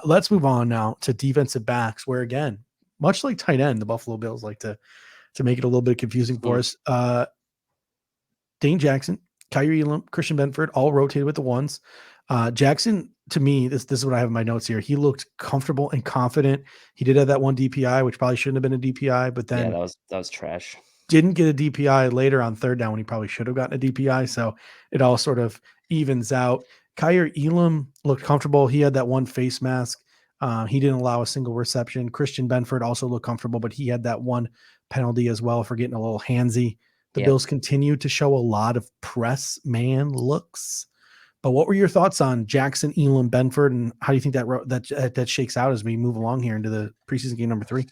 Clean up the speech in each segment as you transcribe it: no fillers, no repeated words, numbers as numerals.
Let's move on now to defensive backs, where again, much like tight end, the Buffalo Bills like to make it a little bit confusing for us. Dane Jackson, Kaiir Elam, Christian Benford, all rotated with the ones. Jackson, to me, this is what I have in my notes here. He looked comfortable and confident. He did have that one DPI, which probably shouldn't have been a DPI, but then that was trash. didn't get a DPI later on third down when he probably should have gotten a DPI. So it all sort of evens out. Kaiir Elam looked comfortable. He had that one face mask. He didn't allow a single reception. Christian Benford also looked comfortable, but he had that one penalty as well for getting a little handsy. The Bills continue to show a lot of press man looks. But what were your thoughts on Jackson, Elam, Benford, and how do you think that shakes out as we move along here into the preseason game number 3?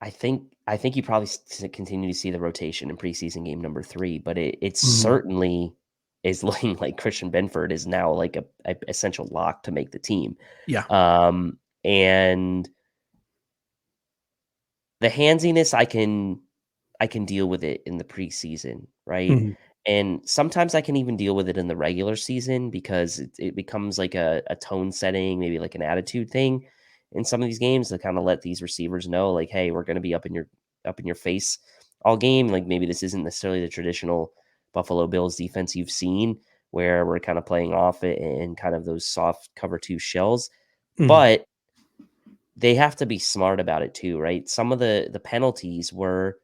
I think you probably continue to see the rotation in preseason game number 3, but it certainly is looking like Christian Benford is now like a essential lock to make the team. Yeah. And the handsiness, I can deal with it in the preseason, right? And sometimes I can even deal with it in the regular season because it becomes like a tone setting, maybe like an attitude thing in some of these games to kind of let these receivers know, like, hey, we're going to be up in your face all game. Like maybe this isn't necessarily the traditional Buffalo Bills defense you've seen, where we're kind of playing off it and kind of those soft cover 2 shells, but they have to be smart about it too, right? Some of the penalties were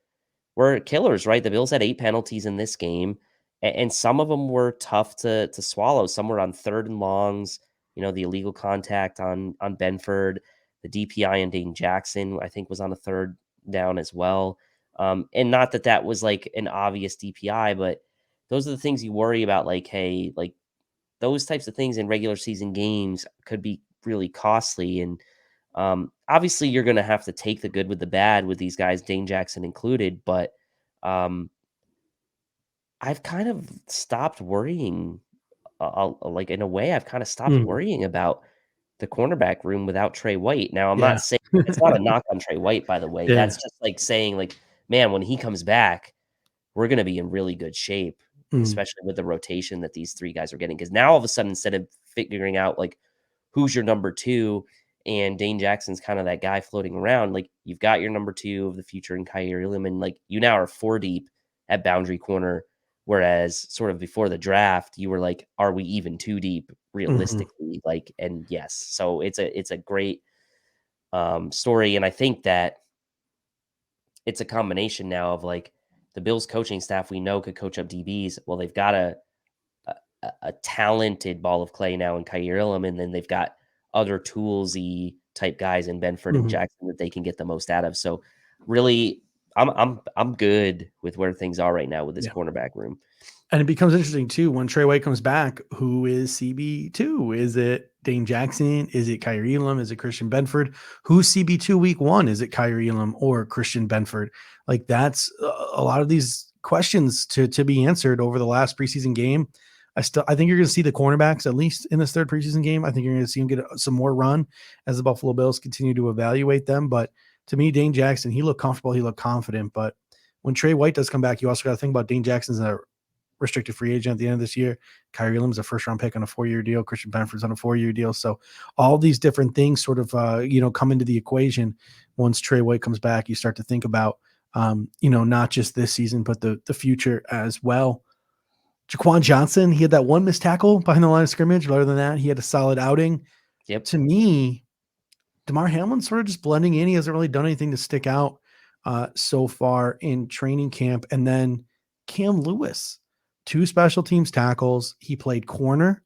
killers, right? The Bills had 8 penalties in this game, and some of them were tough to swallow. Some were on third and longs, the illegal contact on Benford, the DPI on Dane Jackson, I think was on a third down as well. And not that was like an obvious DPI, but those are the things you worry about. Like, hey, like those types of things in regular season games could be really costly. And obviously, you're going to have to take the good with the bad with these guys, Dane Jackson included. But I've kind of stopped worrying. Like in a way, I've kind of stopped worrying about the cornerback room without Trey White. Now, I'm not saying it's not a knock on Trey White, by the way. Yeah. That's just like saying, like, man, when he comes back, we're going to be in really good shape, especially with the rotation that these 3 guys are getting. Because now all of a sudden, instead of figuring out like who's your number 2, and Dane Jackson's kind of that guy floating around, like you've got your number 2 of the future in Kaiir Elam, and like you now are 4 deep at boundary corner. Whereas sort of before the draft, you were like, are we even 2 deep realistically? Like, and yes, so it's a great story. And I think that it's a combination now of like the Bills coaching staff we know could coach up DBs. Well, they've got a talented ball of clay now in Kaiir Elam, and then they've got other toolsy type guys in Benford and Jackson that they can get the most out of. So really, I'm good with where things are right now with this cornerback room. And it becomes interesting too when Trey White comes back. Who is CB2? Is it Dane Jackson? Is it Kaiir Elam? Is it Christian Benford? Who's CB2 week 1? Is it Kaiir Elam or Christian Benford? Like that's a lot of these questions to be answered over the last preseason game. I think you're going to see the cornerbacks at least in this third preseason game. I think you're going to see them get some more run as the Buffalo Bills continue to evaluate them. But to me, Dane Jackson, he looked comfortable, he looked confident. But when Trey White does come back, you also got to think about Dane Jackson's a restricted free agent at the end of this year. Kaiir Elam is a first-round pick on a 4-year deal. Christian Benford's on a 4-year deal. So all these different things sort of, come into the equation. Once Trey White comes back, you start to think about, not just this season, but the future as well. Jaquan Johnson, he had that one missed tackle behind the line of scrimmage. But other than that, he had a solid outing. Yep. To me, Damar Hamlin's sort of just blending in. He hasn't really done anything to stick out so far in training camp. And then Cam Lewis, 2 special teams tackles. He played corner.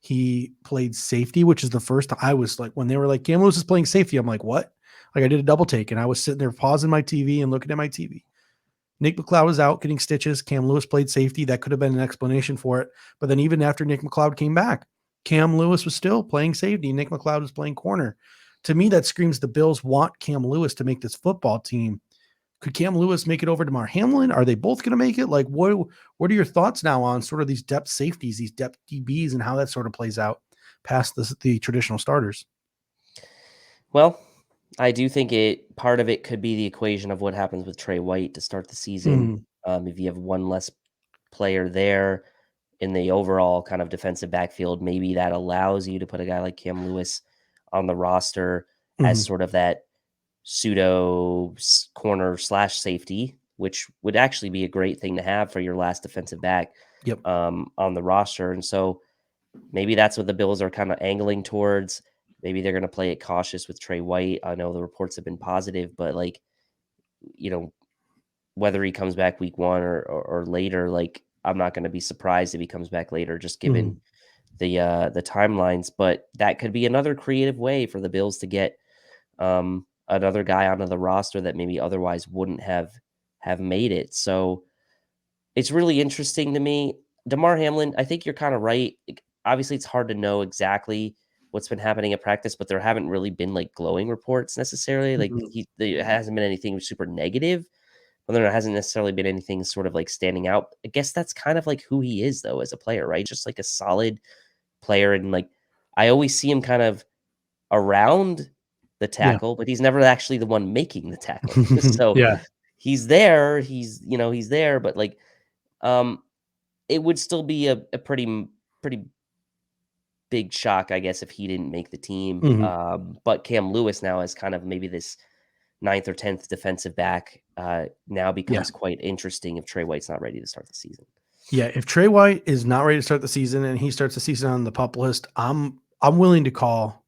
He played safety, which is the first I was like, when they were like, Cam Lewis is playing safety, I'm like, what? Like I did a double take and I was sitting there pausing my TV and looking at my TV. Nick Mcleod was out getting stitches. Cam Lewis played safety. That could have been an explanation for it. But then even after Nick Mcleod came back, Cam Lewis was still playing safety. Nick Mcleod was playing corner. To me, that screams the Bills want Cam Lewis to make this football team. Could Cam Lewis make it over to Damar Hamlin? Are they both going to make it? Like, what are your thoughts now on sort of these depth safeties, these depth DBs, and how that sort of plays out past the traditional starters? Well, I do think part of it could be the equation of what happens with Trey White to start the season. If you have one less player there, in the overall kind of defensive backfield, maybe that allows you to put a guy like Cam Lewis on the roster as Mhm. sort of that pseudo corner slash safety, which would actually be a great thing to have for your last defensive back Yep. on the roster. And so maybe that's what the Bills are kind of angling towards. Maybe they're going to play it cautious with Trey White. I know the reports have been positive, but like, you know, whether he comes back week one or later, like I'm not going to be surprised if he comes back later, just given Mhm. the timelines. But that could be another creative way for the Bills to get another guy onto the roster that maybe otherwise wouldn't have made it. So it's really interesting to me. DeMar Hamlin, I think you're kind of right. Obviously, it's hard to know exactly what's been happening at practice, but there haven't really been like glowing reports necessarily. Like Mhm. there hasn't been anything super negative, but there hasn't necessarily been anything sort of like standing out. I guess that's kind of like who he is though as a player, right? Just like a solid player, and like I always see him kind of around the Yeah. tackle, but he's never actually the one making the tackle. So Yeah. he's there, he's there, but like um it would still be a pretty big shock, I guess, if he didn't make the team. Mhm. But Cam Lewis now is kind of maybe this ninth or 10th defensive back, now Yeah. becomes quite interesting if Trey White's not ready to start the season. Yeah, if Trey White is not ready to start the season and he starts the season on the pup list, I'm willing to call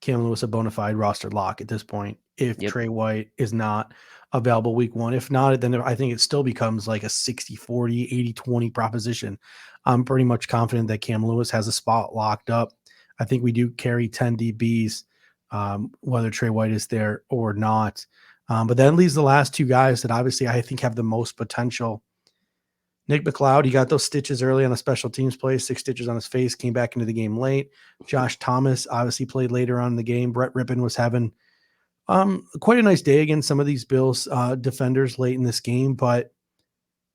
Cam Lewis a bona fide roster lock at this point if Yep. Trey White is not available week one. If not, then I think it still becomes like a 60-40, 80-20 proposition. I'm pretty much confident that Cam Lewis has a spot locked up. I think we do carry 10 DBs, whether Trey White is there or not. But then leaves the last two guys that obviously I think have the most potential. Nick Mcleod, he got those stitches early on a special teams play, 6 stitches on his face, came back into the game late. Josh Thomas obviously played later on in the game. Brett Rippon was having quite a nice day against some of these Bills defenders late in this game, but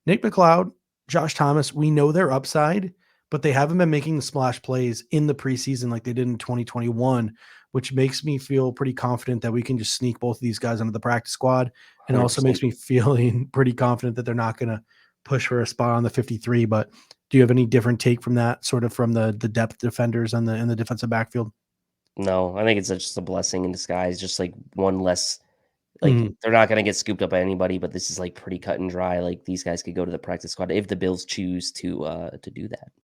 Nick Mcleod, Josh Thomas, we know their upside, but they haven't been making the splash plays in the preseason like they did in 2021, which makes me feel pretty confident that we can just sneak both of these guys onto the practice squad, and also 100%. makes me feeling pretty confident that they're not going to push for a spot on the 53. But do you have any different take from that, sort of from the depth defenders on the in the defensive backfield? No, I think it's just a blessing in disguise, just like one less. Like Mhm. they're not gonna get scooped up by anybody, but this is like pretty cut and dry. Like these guys could go to the practice squad if the Bills choose to do that.